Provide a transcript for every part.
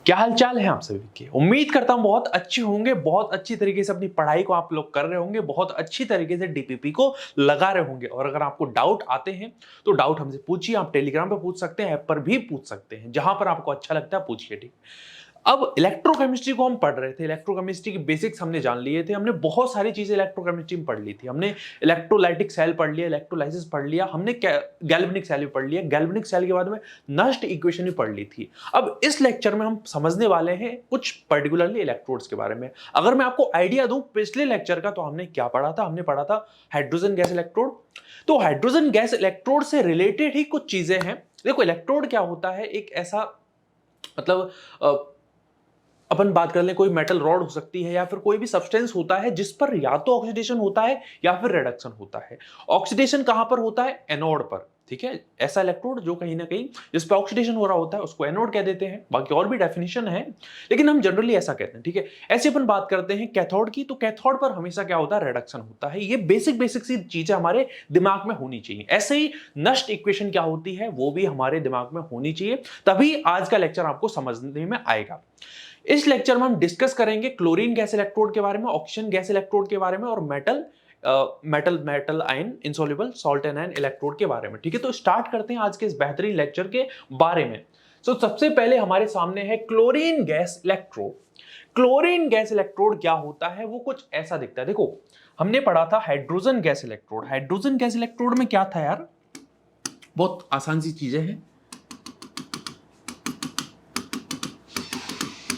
क्या हालचाल है आप सभी के। उम्मीद करता हूं बहुत अच्छे होंगे, बहुत अच्छी तरीके से अपनी पढ़ाई को आप लोग कर रहे होंगे, बहुत अच्छी तरीके से डीपीपी को लगा रहे होंगे। और अगर आपको डाउट आते हैं तो डाउट हमसे पूछिए। आप टेलीग्राम पे पूछ सकते हैं, ऐप पर भी पूछ सकते हैं, जहां पर आपको अच्छा लगता है पूछिए। ठीक। अब इलेक्ट्रोकेमिस्ट्री को हम पढ़ रहे थे, इलेक्ट्रोकेमिस्ट्री के बेसिक्स हमने जान लिए थे, हमने बहुत सारी चीजें इलेक्ट्रोकेमिस्ट्री में पढ़ ली थी। हमने इलेक्ट्रोलाइटिक सेल पढ़ लिया, इलेक्ट्रोलाइसिस पढ़ लिया, हमने गैल्वेनिक सेल भी पढ़ लिया, गैल्वेनिक सेल के बाद में नष्ट इक्वेशन भी पढ़ ली थी। अब इस लेक्चर में हम समझने वाले हैं कुछ पर्टिकुलरली इलेक्ट्रोड्स के बारे में। अगर मैं आपको आइडिया दूं पिछले लेक्चर का, तो हमने क्या पढ़ा था? हमने पढ़ा था हाइड्रोजन गैस इलेक्ट्रोड। तो हाइड्रोजन गैस इलेक्ट्रोड से रिलेटेड ही कुछ चीजें हैं। देखो, इलेक्ट्रोड क्या होता है? एक ऐसा मतलब अपन बात कर लें, कोई मेटल रॉड हो सकती है या फिर कोई भी सब्सटेंस होता है जिस पर या तो ऑक्सीडेशन होता है या फिर रिडक्शन होता है। ऑक्सीडेशन कहां पर होता है? एनोड पर। ठीक है, ऐसा इलेक्ट्रोड जो कहीं ना कहीं जिस पर ऑक्सीडेशन हो रहा होता है उसको एनोड कह देते हैं। बाकी और भी डेफिनेशन है, लेकिन हम जनरली ऐसा कहते हैं। ठीक है, ऐसे अपन बात करते हैं कैथोड की, तो कैथोड पर हमेशा क्या होता है? रिडक्शन होता है। ये बेसिक बेसिक सी चीजें हमारे दिमाग में होनी चाहिए। ऐसे ही नष्ट इक्वेशन क्या होती है वो भी हमारे दिमाग में होनी चाहिए, तभी आज का लेक्चर आपको समझने में आएगा। इस लेक्चर में हम डिस्कस करेंगे क्लोरीन गैस इलेक्ट्रोड के बारे में, ऑक्सीजन गैस इलेक्ट्रोड के बारे में, और metal ion insoluble salt and ion electrode के बारे में। ठीक है, तो स्टार्ट करते हैं आज के इस बेहतरीन लेक्चर के बारे में। सबसे पहले हमारे सामने है chlorine gas electrode. Chlorine gas electrode क्या होता है? वो कुछ ऐसा दिखता है। देखो, हमने पढ़ा था hydrogen gas electrode. Hydrogen gas electrode में क्या था यार? बहुत आसान सी चीजें हैं।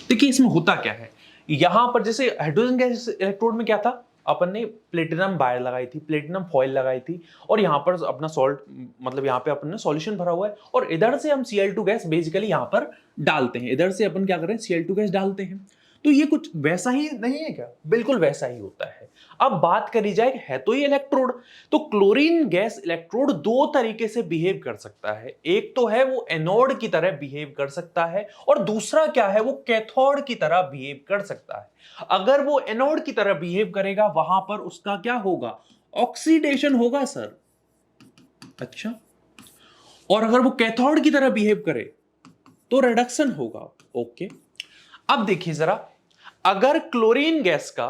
देखिए, इसमें होता क्या है, यहां पर जैसे हाइड्रोजन गैस इलेक्ट्रोड में क्या था? अपन ने प्लेटिनम वायर लगाई थी, प्लेटिनम फॉइल लगाई थी, और यहां पर अपना सॉल्ट, मतलब यहां पे अपन ने सॉल्यूशन भरा हुआ है, और इधर से हम Cl2 गैस बेसिकली यहां पर डालते हैं। इधर से अपन क्या कर रहे हैं? Cl2 गैस डालते हैं। तो ये कुछ वैसा ही नहीं है क्या? बिल्कुल वैसा ही होता है। अब बात करी जाए, है तो ये इलेक्ट्रोड। तो क्लोरीन गैस इलेक्ट्रोड दो तरीके से बिहेव कर सकता है। एक तो है वो एनोड की तरह बिहेव कर सकता है, और दूसरा क्या है? वो कैथोड की तरह बिहेव कर सकता है। अगर वो एनोड की तरह बिहेव करेगा, वहां पर उसका क्या होगा? ऑक्सीडेशन होगा सर। अच्छा। और अगर वो कैथोड की तरह बिहेव करे तो रिडक्शन होगा। ओके। अब देखिए जरा, अगर क्लोरीन गैस का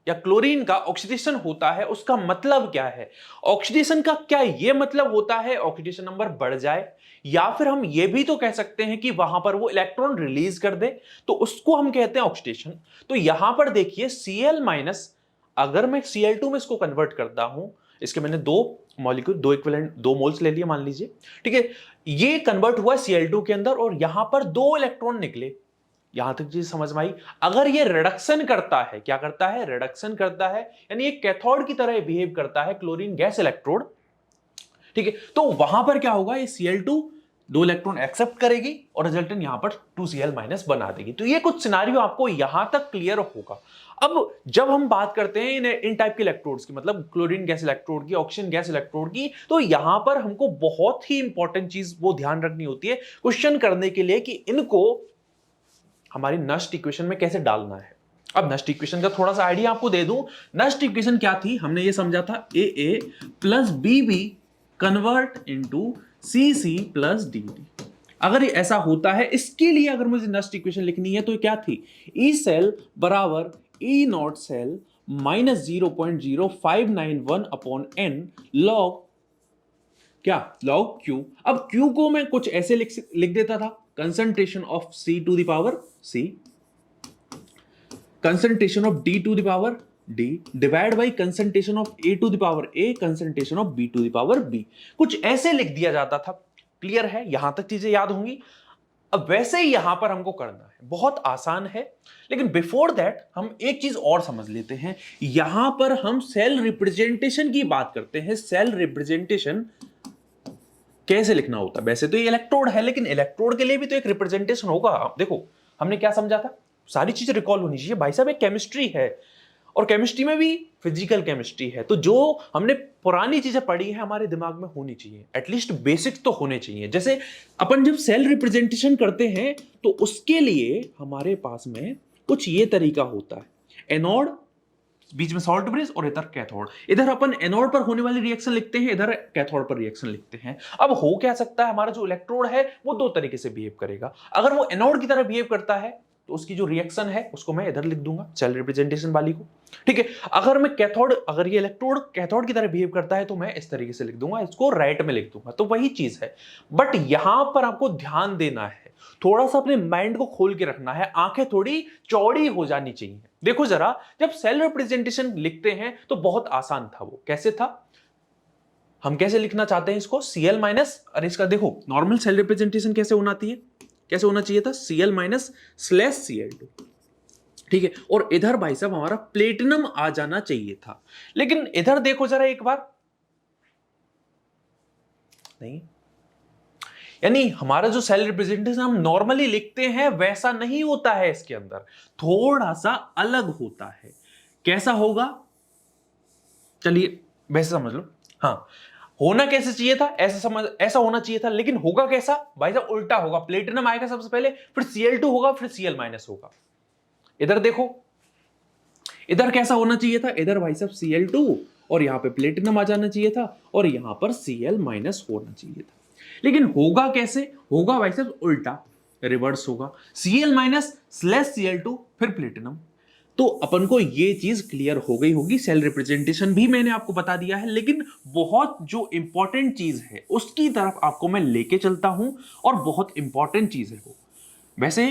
या क्लोरीन का ऑक्सीडेशन होता है, उसका मतलब क्या है? ऑक्सीडेशन का क्या यह मतलब होता है ऑक्सीडेशन नंबर बढ़ जाए? या फिर हम यह भी तो कह सकते हैं कि वहां पर वो इलेक्ट्रॉन रिलीज कर दे, तो उसको हम कहते हैं ऑक्सीडेशन। तो यहां पर देखिए Cl माइनस, अगर मैं Cl2 में इसको कन्वर्ट करता हूं, इसके मैंने दो मॉलिक्यूल, दो इक्विवेलेंट, दो मोल्स ले लिए मान लीजिए। ठीक है, ये कन्वर्ट हुआ Cl2 के अंदर, और यहां पर दो इलेक्ट्रॉन निकले। यहां तक चीज समझ में आई? अगर ये रिडक्शन करता है, क्या करता है? रिडक्शन करता है, यानी ये कैथोड की तरह बिहेव करता है क्लोरीन गैस इलेक्ट्रोड। ठीक है, तो वहां पर क्या होगा? ये Cl2 दो इलेक्ट्रॉन एक्सेप्ट करेगी और रिजल्टेंट यहां पर 2Cl माइनस बना देगी। तो ये कुछ सिनारियो आपको यहां तक क्लियर होगा। अब जब हम बात करते हैं इन टाइप के इलेक्ट्रोड्स की, मतलब क्लोरीन गैस इलेक्ट्रोड की, ऑक्सीजन गैस इलेक्ट्रोड की, तो यहां पर हमको बहुत ही इंपॉर्टेंट चीज वो ध्यान रखनी होती है क्वेश्चन करने के लिए, कि इनको हमारी नष्ट इक्वेशन में कैसे डालना है। अब नष्ट इक्वेशन का थोड़ा सा आइडिया आपको दे दूं। नष्ट इक्वेशन क्या थी? हमने ये समझा था A plus B convert into C plus D. अगर ये ऐसा होता है, इसके लिए अगर मुझे नष्ट इक्वेशन लिखनी है तो क्या थी? ई सेल बराबर E naught cell minus 0.0591 upon N log क्या? Log Q. अब क्यू को मैं कुछ ऐसे लिख देता था, concentration of C to the power C, concentration of D to the power D, divide by concentration of A to the power A, concentration of B to the power B. कुछ ऐसे लिख दिया जाता था। क्लियर है? यहां तक चीजें याद होंगी। अब वैसे ही यहां पर हमको करना है, बहुत आसान है। लेकिन बिफोर दैट हम एक चीज और समझ लेते हैं। यहां पर हम सेल रिप्रेजेंटेशन की बात करते हैं। सेल रिप्रेजेंटेशन कैसे लिखना होता है? वैसे तो ये इलेक्ट्रोड है, लेकिन इलेक्ट्रोड के लिए भी तो एक रिप्रेजेंटेशन होगा। देखो, हमने क्या समझा था? सारी चीजें रिकॉल होनी चाहिए भाई साहब। एक केमिस्ट्री है, और केमिस्ट्री में भी फिजिकल केमिस्ट्री है, तो जो हमने पुरानी चीजें पढ़ी है हमारे दिमाग में होनी चाहिए। एटलीस्ट बेसिक्स तो होने चाहिए। जैसे अपन जब सेल रिप्रेजेंटेशन करते हैं, तो उसके लिए हमारे पास में कुछ ये तरीका होता है। एनोड बीच में सॉल्ट ब्रिज और इधर कैथोड। इधर अपन एनोड पर होने वाली रिएक्शन लिखते हैं, इधर कैथोड पर रिएक्शन लिखते हैं। अब हो क्या सकता है, हमारा जो इलेक्ट्रोड है वो दो तरीके से बिहेव करेगा। अगर वो एनोड की तरह बिहेव करता है तो उसकी जो रिएक्शन है उसको मैं इधर लिख दूंगा, सेल रिप्रेजेंटेशन वाली को, ठीक है। अगर ये इलेक्ट्रोड कैथोड की तरह बिहेव करता है तो मैं इस तरीके से लिख दूंगा, इसको राइट में लिख दूंगा। तो वही चीज है, बट यहां पर आपको ध्यान देना है, थोड़ा सा अपने माइंड को खोल के रखना है, आंखें थोड़ी चौड़ी हो जानी चाहिए। देखो जरा, जब सेल रिप्रेजेंटेशन लिखते हैं तो बहुत आसान था। वो कैसे था, हम कैसे लिखना चाहते हैं इसको, Cl माइनस, अरे इसका देखो नॉर्मल सेल रिप्रेजेंटेशन कैसे होना चाहिए था, Cl माइनस स्लैश Cl2, ठीक है। और इधर भाई साहब हमारा प्लेटिनम आ जाना चाहिए था, लेकिन इधर देखो जरा एक बार, नहीं, यानी हमारा जो सेल रिप्रेजेंटेशन हम नॉर्मली लिखते हैं वैसा नहीं होता है, इसके अंदर थोड़ा सा अलग होता है। कैसा होगा, चलिए वैसे समझ लो। हाँ, होना कैसे चाहिए था, ऐसा होना चाहिए था, लेकिन होगा कैसा भाई साहब, उल्टा होगा। प्लेटिनम आएगा सबसे पहले, फिर Cl2 होगा, फिर Cl माइनस होगा। इधर देखो, इधर कैसा होना चाहिए था, इधर भाई साहब Cl2 और यहां पे प्लेटिनम आ जाना चाहिए था, और यहां पर Cl माइनस होना चाहिए था। लेकिन होगा कैसे, होगा भाई साहब उल्टा, रिवर्स होगा, Cl माइनस स्लैश Cl2 फिर प्लेटिनम। तो अपन को ये चीज क्लियर हो गई होगी। सेल रिप्रेजेंटेशन भी मैंने आपको बता दिया है, लेकिन बहुत जो इंपॉर्टेंट चीज है उसकी तरफ आपको मैं लेके चलता हूं, और बहुत इंपॉर्टेंट चीज है वो। वैसे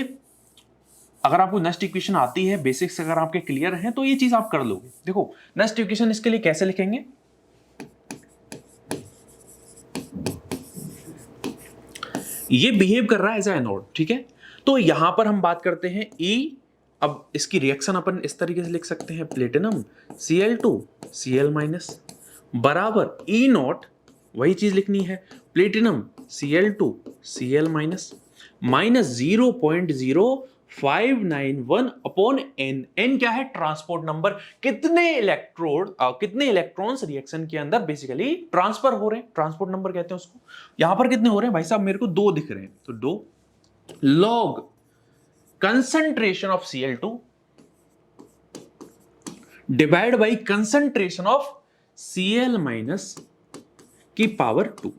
अगर आपको नेक्स्ट इक्वेशन आती है, बेसिक्स अगर आपके क्लियर हैं तो ये चीज आप कर लोगे। देखो नेक्स्ट इक्वेशन इसके लिए कैसे लिखेंगे, ये बिहेव कर रहा है एज ए एनोड, ठीक है। तो यहां पर हम बात करते हैं E, अब इसकी रिएक्शन अपन इस तरीके से लिख सकते हैं, प्लेटिनम Cl2 Cl माइनस बराबर E नॉट, वही चीज लिखनी है, platinum Cl2 Cl minus minus 0.0591 upon n। n क्या है, ट्रांसपोर्ट नंबर, कितने इलेक्ट्रॉन्स रिएक्शन के अंदर बेसिकली ट्रांसफर हो रहे हैं, ट्रांसपोर्ट नंबर कहते हैं उसको। यहां पर कितने हो रहे हैं भाई साहब, मेरे को 2 दिख रहे हैं, तो 2 log concentration of Cl2 divide by concentration of Cl minus की पावर 2।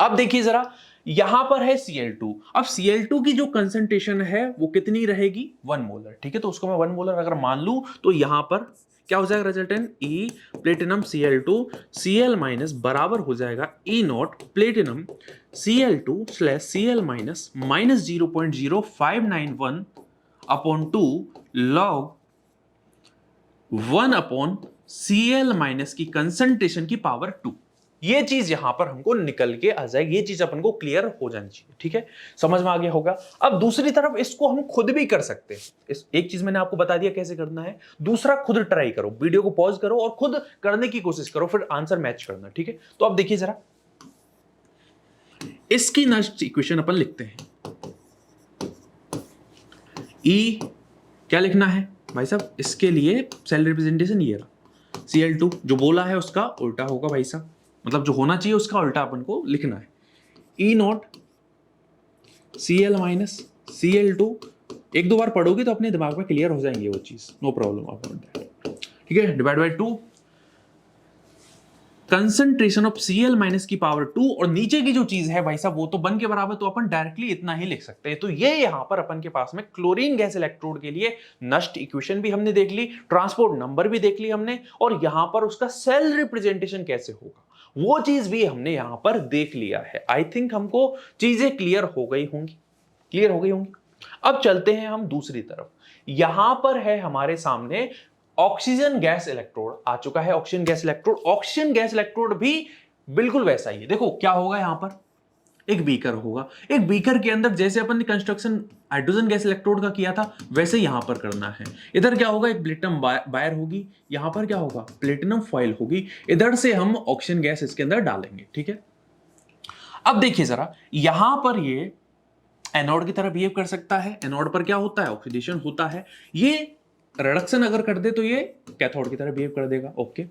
अब देखिए जरा, यहां पर है Cl2, अब Cl2 की जो कंसंट्रेशन है वो कितनी रहेगी, 1 मोलर, ठीक है। तो उसको मैं 1 मोलर अगर मान लूं तो यहां पर क्या हो जाएगा resultant, E platinum Cl2 Cl minus बराबर हो जाएगा E not platinum Cl2 slash Cl minus minus 0.0591 upon 2 log 1 upon Cl minus की कंसंट्रेशन की पावर 2। ये चीज यहां पर हमको निकल के आ जाएगी, ये चीज अपन को क्लियर हो जानी चाहिए, ठीक है। समझ में आ गया होगा। अब दूसरी तरफ इसको हम खुद भी कर सकते हैं। एक चीज मैंने आपको बता दिया कैसे करना है, दूसरा खुद ट्राई करो, वीडियो को पॉज करो और खुद करने की कोशिश करो, फिर आंसर मैच करना, ठीक है। तो अब देखिए जरा, इसकी नेक्स्ट इक्वेशन अपन लिखते हैं। E क्या लिखना है भाई साहब, इसके लिए सेल रिप्रेजेंटेशन ये रहा, Cl2 जो बोला है उसका उल्टा होगा भाई साहब, मतलब जो होना चाहिए उसका उल्टा अपन को लिखना है। E not Cl minus Cl2, एक दो बार पढ़ोगे तो अपने दिमाग में क्लियर हो जाएंगे वो चीज, नो प्रॉब्लम अबाउट दैट, ठीक है। Divide by 2 concentration of Cl minus की पावर 2, और नीचे की जो चीज है भाई साहब वो तो 1 के बराबर, तो अपन डायरेक्टली इतना ही लिख सकते हैं। तो ये यहां पर अपन के पास में क्लोरीन गैस इलेक्ट्रोड के लिए नष्ट इक्वेशन भी हमने देख ली, ट्रांसपोर्ट नंबर भी देख ली हमने, और यहां पर उसका सेल रिप्रेजेंटेशन कैसे होगा वो चीज भी हमने यहां पर देख लिया है। आई थिंक हमको चीजें क्लियर हो गई होंगी। अब चलते हैं हम दूसरी तरफ। यहां पर है हमारे सामने ऑक्सीजन गैस इलेक्ट्रोड आ चुका है, ऑक्सीजन गैस इलेक्ट्रोड भी बिल्कुल वैसा ही है। देखो क्या होगा, यहां पर एक बीकर होगा, एक बीकर के अंदर जैसे अपन ने कंस्ट्रक्शन हाइड्रोजन गैस इलेक्ट्रोड का किया था वैसे यहां पर करना है। इधर क्या होगा, एक प्लेटिनम वायर होगी, यहां पर क्या होगा, प्लेटिनम फॉइल होगी, इधर से हम ऑक्सीजन गैस इसके अंदर डालेंगे, ठीक है। अब देखिए जरा, यहां पर ये एनोड की तरह बिहेव कर सकता है, एनोड पर क्या होता है, ऑक्सीडेशन होता है, ये रिडक्शन अगर कर दे तो ये कैथोड की तरह बिहेव कर देगा, ओके।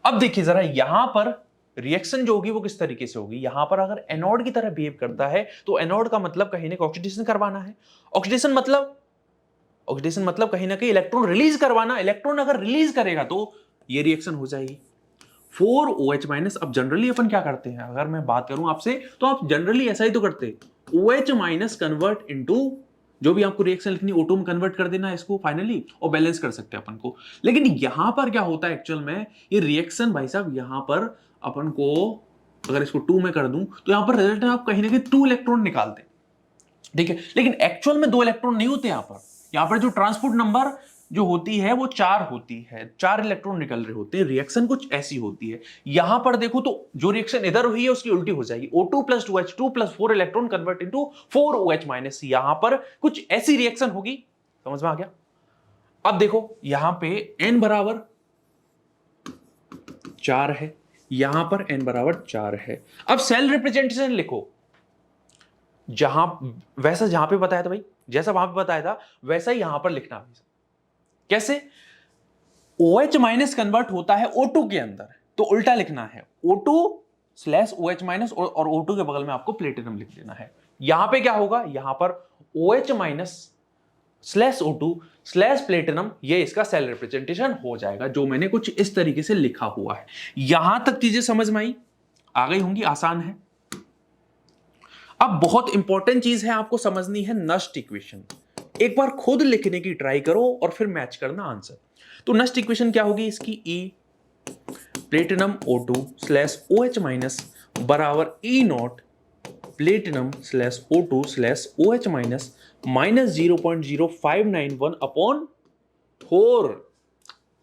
अब देखिए जरा, यहां पर रिएक्शन जो होगी वो किस तरीके से होगी, यहां पर अगर एनोड की तरह बिहेव करता है तो एनोड का मतलब कहीं ना ऑक्सीडेशन करवाना है। ऑक्सीडेशन मतलब ऑक्सीडेशन मतलब कहीं ना कहीं इलेक्ट्रॉन रिलीज करवाना, इलेक्ट्रॉन अगर रिलीज करेगा तो ये रिएक्शन हो जाएगी 4OH माइनस। अब जनरली अपन क्या करते हैं, अगर मैं बात करूं आपसे तो आप जनरली ऐसा ही तो करते हैं, OH माइनस कन्वर्ट इनटू जो भी आपको रिएक्शन लिखनी O2 में कन्वर्ट कर देना इसको फाइनली, और बैलेंस कर सकते हैं अपन को। लेकिन यहां पर क्या होता है एक्चुअल में, ये रिएक्शन भाई साहब यहां पर अपन को अगर इसको 2 में कर दूं तो यहां पर रिजल्ट में आप कहीं ना कहीं 2 इलेक्ट्रॉन निकालते हैं, ठीक है। लेकिन एक्चुअल में 2 इलेक्ट्रॉन नहीं होते यहां पर जो ट्रांसपोर्ट नंबर जो होती है वो 4 होती है, 4 इलेक्ट्रॉन निकल रहे होते हैं। रिएक्शन कुछ ऐसी होती है, यहां पर देखो तो जो रिएक्शन इधर हुई है उसकी उल्टी हो जाएगी, O2 plus 2H, 2 plus 4 electron convert into 4OH minus. यहां पर कुछ ऐसी रिएक्शन होगी, समझ में आ गया। अब देखो यहां पे n बराबर 4 है, यहां पर n बराबर 4 है। अब सेल रिप्रेजेंटेशन लिखो, जहां पे बताया था भाई, जैसा वहां पे बताया था वैसा ही यहां पर लिखना है। कैसे? OH माइनस कन्वर्ट होता है O2 के अंदर, तो उल्टा लिखना है, O2 स्लैश OH माइनस, और O2 के बगल में आपको प्लेटिनम लिख देना है। यहां पे क्या होगा, यहां पर OH minus slash O2 slash platinum, ये इसका सेल रिप्रेजेंटेशन हो जाएगा, जो मैंने कुछ इस तरीके से लिखा हुआ है। यहां तक चीजें समझ में आई, आ गई होंगी, आसान है। अब बहुत इंपॉर्टेंट चीज है आपको समझनी है, नस्ट इक्वेशन। एक बार खुद लिखने की ट्राई करो और फिर मैच करना आंसर। तो नस्ट इक्वेशन क्या होगी इसकी, E platinum O2 slash OH minus बराबर E not platinum slash O2 slash OH minus minus 0.0591 upon 4।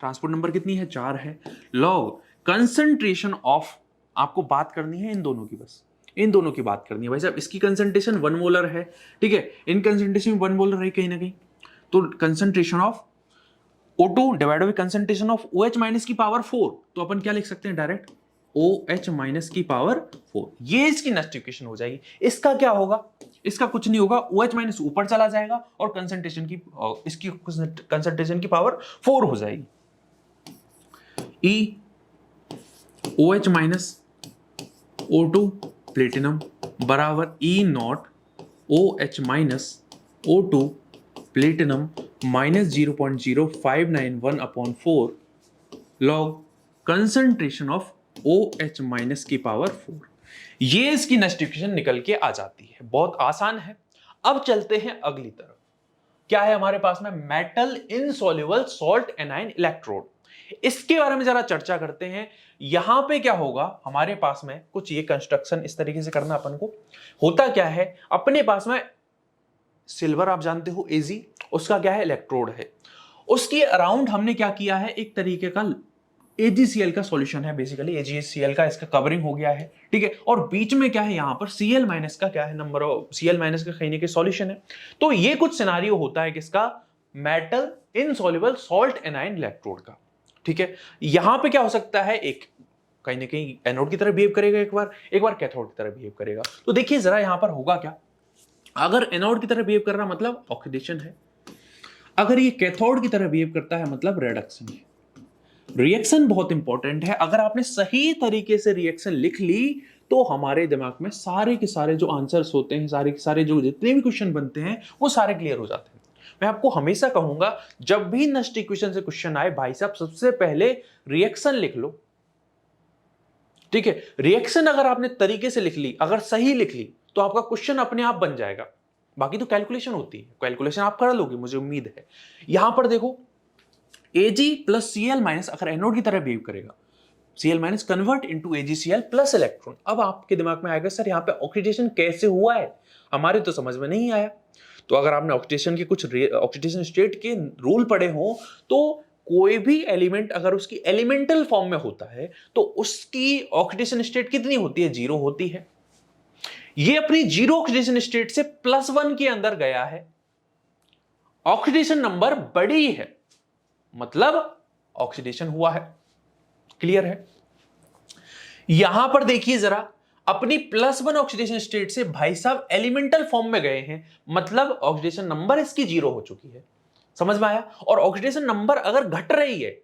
Transport number कितनी है, 4 है। लॉग कंसंट्रेशन ऑफ, आपको बात करनी है इन दोनों की, बस इन दोनों की बात करनी है भाई साहब। इसकी कंसंट्रेशन 1 मोलर है, ठीक है, इन कंसंट्रेशन 1 मोलर है कहीं ना कहीं, तो concentration of O2 divide by concentration of OH minus की पावर 4, तो अपन क्या लिख सकते हैं डायरेक्ट, OH माइनस की पावर 4। ये इसकी नेक्स्ट इक्वेशन हो जाएगी। इसका क्या होगा, इसका कुछ नहीं होगा, OH माइनस ऊपर चला जाएगा और कंसंट्रेशन की, इसकी कंसंट्रेशन की पावर 4 हो जाएगी। E OH minus O2 platinum बराबर E not OH minus O2 platinum minus 0.0591 upon 4 log concentration of OH minus की पावर 4। ये इसकी नेक्स्ट इक्वेशन निकल के आ जाती है, बहुत आसान है। अब चलते हैं अगली तरफ, क्या है हमारे पास में, metal insoluble salt A9 electrode. इसके बारे में जरा चर्चा करते हैं। यहां पे क्या होगा हमारे पास में, कुछ ये कंस्ट्रक्शन इस तरीके से करना अपन को। होता क्या है, अपने पास में सिल्वर आप जानते हो Ag, उसका क्या है, इलेक्ट्रोड है। उसके अराउंड हमने क्या किया है, एक तरीके का AgCl का सॉल्यूशन है, बेसिकली AgCl का इसका कवरिंग हो गया है, ठीक है। और बीच में क्या है, यहां पर Cl माइनस का क्या है, नंबर ऑफ Cl माइनस का कहीं ना कहीं सॉल्यूशन है। तो ये कुछ सिनारियो होता है किसका, metal insoluble salt A9 electrode का, ठीक है। यहां पे क्या हो सकता है, एक कहीं ना कहीं एनोड की तरह बिहेव करेगा, एक बार कैथोड की तरह बिहेव करेगा। तो देखिए जरा यहां पर होगा क्या, अगर एनोड की तरह बिहेव कर रहा मतलब ऑक्सीडेशन है, अगर ये कैथोड की तरह बिहेव करता है मतलब रिडक्शन है। रिएक्शन बहुत इंपॉर्टेंट है, अगर आपने सही तरीके से रिएक्शन लिख ली तो हमारे दिमाग में सारे के सारे जो आंसर्स होते हैं, सारे के सारे जो जितने भी क्वेश्चन बनते हैं वो सारे क्लियर हो जाते हैं। मैं आपको हमेशा कहूंगा, जब भी नस्ट इक्वेशन से क्वेश्चन आए भाई साहब, सबसे पहले रिएक्शन लिख लो, ठीक है। रिएक्शन अगर आपने तरीके से लिख ली, अगर सही लिख ली, तो आपका क्वेश्चन अपने आप बन जाएगा। बाकी तो कैलकुलेशन होती है, कैलकुलेशन आप कर लोगे, मुझे उम्मीद है। यहां पर देखो Ag प्लस Cl माइनस अगर एनोड की तरह बिहेव करेगा, Cl minus convert into AgCl plus electron. अब आपके दिमाग में आएगा, सर यहाँ पे ऑक्सीडेशन कैसे हुआ है, हमारे तो समझ में नहीं आया। तो अगर आपने ऑक्सीडेशन के कुछ ऑक्सीडेशन स्टेट के रूल पढ़े हो, तो कोई भी एलिमेंट अगर उसकी एलिमेंटल फॉर्म में होता है तो उसकी ऑक्सीडेशन स्टेट कितनी होती है, 0 होती है। ये अपनी 0 ऑक्सीडेशन स्टेट से +1 के अंदर गया है, ऑक्सीडेशन नंबर बड़ी है, मतलब ऑक्सीडेशन हुआ है। क्लियर है। यहां पर देखिए जरा, अपनी +1 ऑक्सीडेशन स्टेट से भाई साहब एलिमेंटल फॉर्म में गए हैं, मतलब ऑक्सीडेशन नंबर इसकी 0 हो चुकी है। समझ में आया। और ऑक्सीडेशन नंबर अगर घट रही है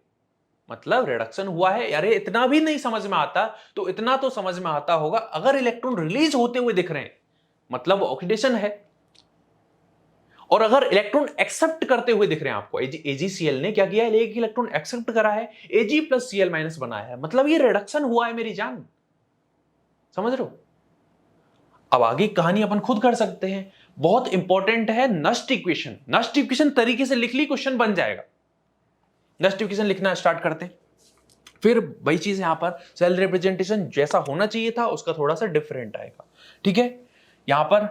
मतलब रिडक्शन हुआ है। अरे इतना भी नहीं समझ में आता तो इतना तो समझ में आता होगा, अगर इलेक्ट्रॉन रिलीज होते हुए दिख रहे हैं मतलब ऑक्सीडेशन है। और अगर इलेक्ट्रॉन एक्सेप्ट करते हुए दिख रहे हैं आपको, AgCl ने क्या किया है, एक इलेक्ट्रॉन एक्सेप्ट करा है, Ag प्लस Cl माइनस बनाया है, मतलब ये रिडक्शन हुआ है मेरी जान, समझ रहे हो। अब आगे कहानी अपन खुद कर सकते हैं, बहुत इंपॉर्टेंट है नस्ट इक्वेशन। नस्ट इक्वेशन तरीके से लिख ली, क्वेश्चन बन जाएगा। नस्ट इक्वेशन लिखना स्टार्ट करते हैं। फिर वही चीज यहां पर सेल रिप्रेजेंटेशन जैसा होना चाहिए था उसका थोड़ा सा डिफरेंट आएगा, ठीक है। यहां पर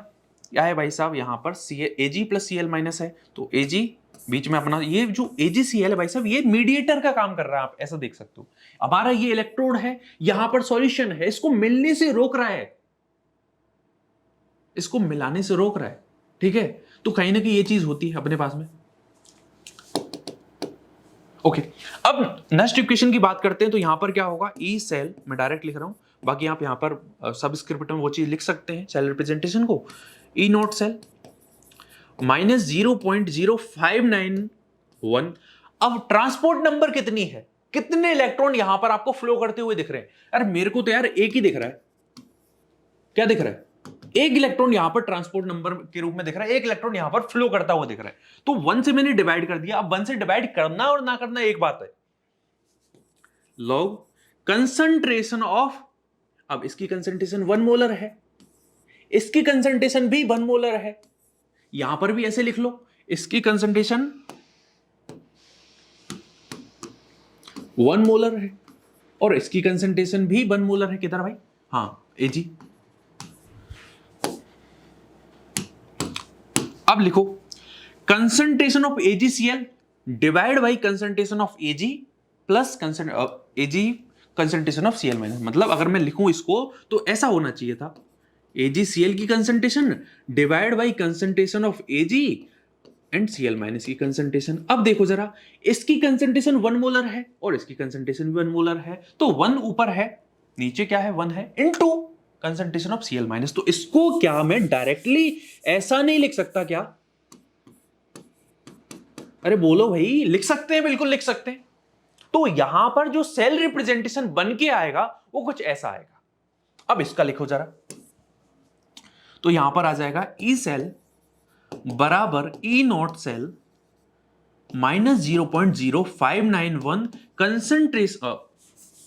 क्या है भाई साहब, यहां पर Ag प्लस Cl माइनस है, तो Ag बीच में अपना ये जो AgCl है भाई साहब, ये मीडिएटर का काम कर रहा है, आप ऐसा देख सकते हो। हमारा ये इलेक्ट्रोड है, यहां पर सॉल्यूशन है, इसको मिलने से रोक रहा है, इसको मिलाने से रोक रहा है, ठीक है। तो कहीं ना कहीं ये चीज होती है अपने पास में। ओके, अब नेक्स्ट इक्वेशन की बात करते हैं, तो यहां पर क्या होगा, ई सेल, मैं डायरेक्ट लिख रहा हूं, बाकी आप यहां पर सबस्क्रिप्ट में वो चीज लिख सकते हैं सेल रिप्रेजेंटेशन को। ई नॉट सेल माइनस 0.0591। अब ट्रांसपोर्ट नंबर कितनी है, कितने इलेक्ट्रॉन यहां पर आपको फ्लो करते हुए दिख रहे हैं। अरे मेरे को तो यार एक ही दिख रहा है, क्या दिख रहा है, एक इलेक्ट्रॉन यहां पर ट्रांसपोर्ट नंबर के रूप में दिख रहा है, एक इलेक्ट्रॉन यहां पर फ्लो करता हुआ दिख रहा है। तो 1 से मैंने डिवाइड कर दिया। अब 1 से डिवाइड करना और ना करना एक बात है। लॉग कंसंट्रेशन ऑफ, अब इसकी कंसंट्रेशन 1 मोलर है, इसकी कंसंट्रेशन भी 1 मोलर है, यहां पर भी ऐसे लिख लो, इसकी कंसंट्रेशन 1 मोलर है और इसकी कंसंट्रेशन भी 1 मोलर है। किधर भाई, हाँ Ag। अब लिखो concentration of AgCl divide by concentration of Ag plus Ag concentration of Cl minus. मतलब अगर मैं लिखूं इसको तो ऐसा होना चाहिए था, AgCl की concentration divide by concentration of Ag and Cl minus की कंसंट्रेशन। अब देखो जरा, इसकी कंसंट्रेशन 1 मोलर है और इसकी कंसंट्रेशन भी 1 मोलर है, तो 1 ऊपर है, नीचे क्या है 1 है, into concentration of Cl minus. तो इसको क्या मैं डायरेक्टली ऐसा नहीं लिख सकता क्या, अरे बोलो भाई, लिख सकते हैं, बिल्कुल लिख सकते हैं। तो यहां पर जो सेल रिप्रेजेंटेशन बन के आएगा वो कुछ ऐसा आएगा। अब इसका लिखो जरा, तो यहां पर आ जाएगा ई सेल बराबर E naught cell minus 0.0591 concentration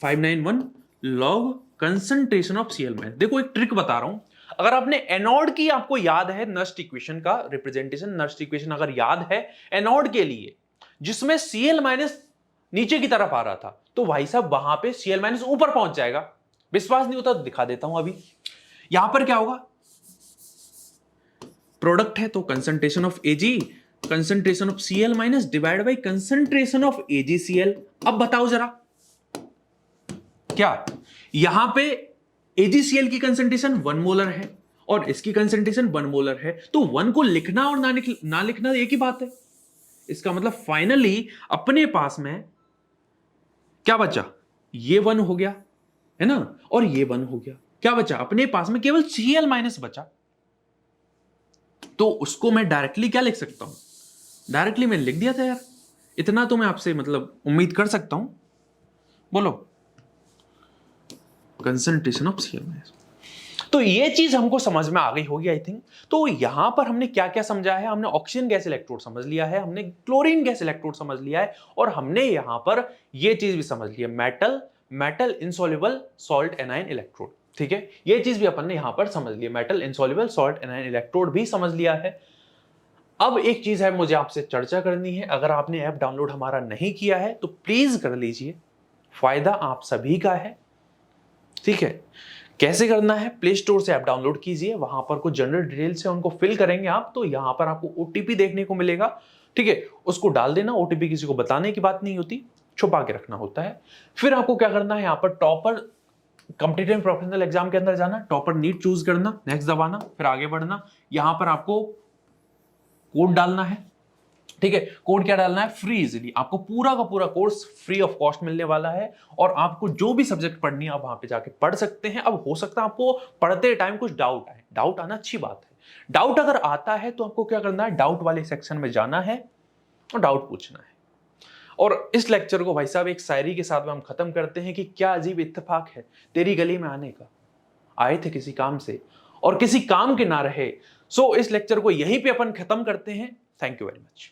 591 log concentration of Cl minus. देखो एक ट्रिक बता रहा हूं, अगर आपने एनोड की, आपको याद है नस्ट इक्वेशन का रिप्रेजेंटेशन, नस्ट इक्वेशन अगर याद है एनोड के लिए जिसमें Cl माइनस नीचे की तरफ आ रहा था, तो भाई साहब वहां पे Cl माइनस ऊपर पहुंच जाएगा। विश्वास नहीं होता तो दिखा देता हूं। अभी यहां पर क्या होगा, प्रोडक्ट है तो concentration of Ag concentration of Cl minus divide by concentration of AgCl। अब बताओ जरा, क्या यहां पे AgCl की कंसंट्रेशन 1 मोलर है और इसकी कंसंट्रेशन 1 मोलर है, तो 1 को लिखना और ना लिखना एक ही बात है। इसका मतलब फाइनली अपने पास में क्या बचा, ये 1 हो गया है ना, और ये 1 हो गया, क्या बचा अपने पास में, केवल Cl माइनस बचा। तो उसको मैं डायरेक्टली क्या लिख सकता हूं, डायरेक्टली मैंने लिख दिया था यार, इतना तो मैं आपसे मतलब उम्मीद कर सकता हूं। बोलो कंसंट्रेशन ऑफ Cl माइनस। तो ये चीज हमको समझ में आ गई होगी आई थिंक। तो यहां पर हमने क्या क्या समझा है, हमने ऑक्सीजन गैस इलेक्ट्रोड समझ लिया है, हमने क्लोरीन गैस इलेक्ट्रोड समझ लिया है, और हमने यहां पर ये चीज भी समझ लिया, metal insoluble salt anion electrode. ठीक है, ये चीज भी अपन ने यहां पर समझ लिया, metal insoluble salt anion electrode भी समझ लिया है। अब एक चीज है मुझे आपसे चर्चा करनी है, अगर आपने ऐप डाउनलोड हमारा नहीं किया है तो प्लीज कर लीजिए, फायदा आप सभी का है। ठीक है, कैसे करना है, प्ले स्टोर से ऐप डाउनलोड कीजिए, वहां पर कुछ जनरल डिटेल्स है उनको फिल करेंगे आप, तो यहां पर आपको ओटीपी देखने को मिलेगा। ठीक है, उसको डाल देना, ओटीपी किसी को बताने की बात नहीं होती, छुपा के रखना होता है। फिर आपको क्या करना है, यहां पर टॉपर कॉम्पिटिटिव प्रोफेशनल एग्जाम के अंदर जाना, टॉपर नीट चूज करना, नेक्स्ट दबाना, फिर आगे बढ़ना। यहां पर आपको कोड डालना है। ठीक है, कोड क्या डालना है, फ्री इजीली, आपको पूरा का पूरा कोर्स फ्री ऑफ कॉस्ट मिलने वाला है, और आपको जो भी सब्जेक्ट पढ़नी है आप वहां पे जाके पढ़ सकते हैं। अब हो सकता है आपको पढ़ते टाइम कुछ डाउट आए, डाउट आना अच्छी बात है। डाउट अगर आता है तो आपको क्या करना है, डाउट वाले सेक्शन में जाना है और डाउट पूछना है। और इस लेक्चर को भाई साहब एक शायरी के साथ में हम खत्म करते हैं कि क्या अजीब इत्तेफाक है तेरी गली में आने का, आए थे किसी काम से और किसी काम के ना रहे। सो इस लेक्चर को यहीं पे अपन खत्म करते हैं। Thank you very much.